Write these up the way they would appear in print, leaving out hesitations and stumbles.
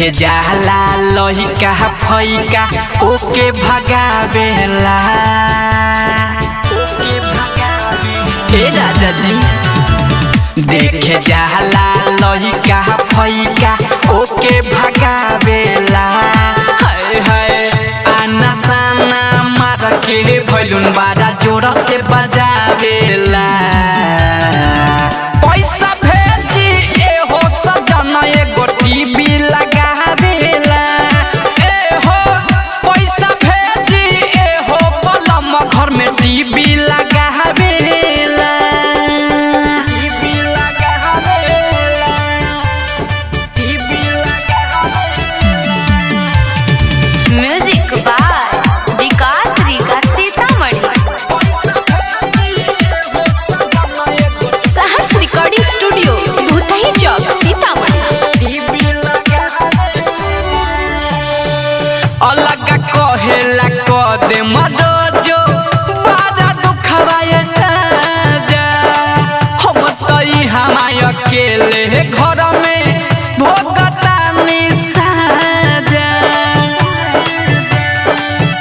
देखे जाला लहिका फैका ओके भगावेला। ए राजा जी देखे जाला लहिका फैका ओके भगावेला। हाय हाय आना साना मार के भैलुन बारा जोर से बजावेला। पैसा भेजी ए हो सजन एगो टीवी लगावेला। ए हो पैसा भेजी ए हो बलम घर में टीवी लगावेला। टीवी लगावेला टीवी लगावेला। म्यूजिक बाय विकास रीगा सीतामढ़ी। सहर्ष रिकॉर्डिंग स्टूडियो भूतही चौक सीतामढ़ी। अलग कहेला कदे मडोजो बड़ा दुखवाए जा। हम तई हमाय अकेले घर में भोगता निसाजा।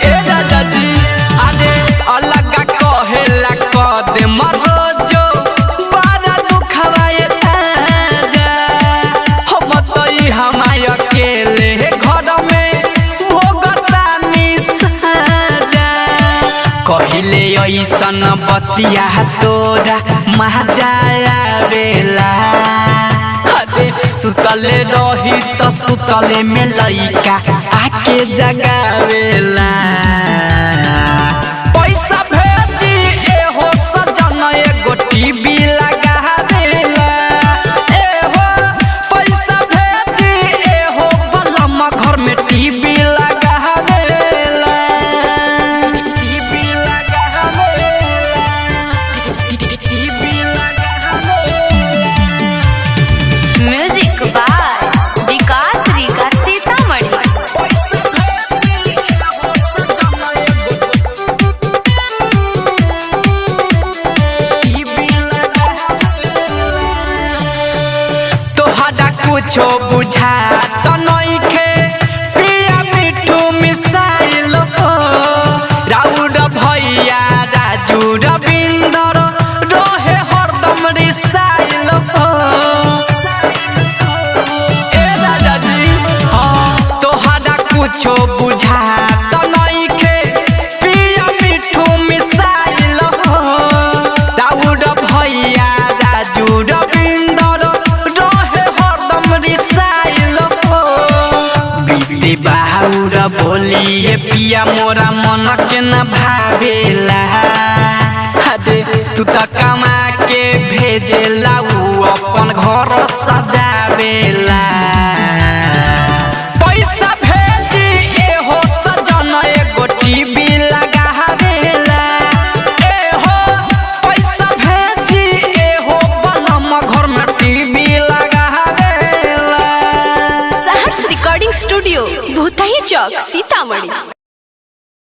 ए राजा जी अरे अलग कहेला कदे मडोजो बड़ा दुखवाए जा। हम तई हमाय अकेले घर में कहिले ऐसन बतिया तोरा महाजावेला। अरे सुतले रही त सुतले में लइका आके जगावेला। पैसा भेजी ए हो सजन एगो टीवी लगावेला। ए हो पैसा भेजी ए हो बलम घर में टीवी म्यूजिक बाय विकास रीगा सीतामढ़ी। तोहरा कुछो बुझा त नइखे पिया मिठू मिसाइल हो। राउर भैया राजू रविंदर रोहे हरदम रिसाइल हो। ए दादा जी हाँ तोहरा कुछो बुझा त नइखे पिया मिठू मिसाइल हो। राउर भैया राजू रविंदर रोहे हरदम रिसाइल हो। बीते बाहुर बोलिए पिया मोरा मन के न भावेला। अरे तू त कमा के भेजेला उ अपन घर सजावेला। पैसा भेजी ए हो सजन एगो टीवी लगावेला। ए हो पैसा भेजी ए हो बलम घर में टीवी लगावेला। सहर्ष रिकॉर्डिंग स्टूडियो भूतही चौक सीतामढ़ी।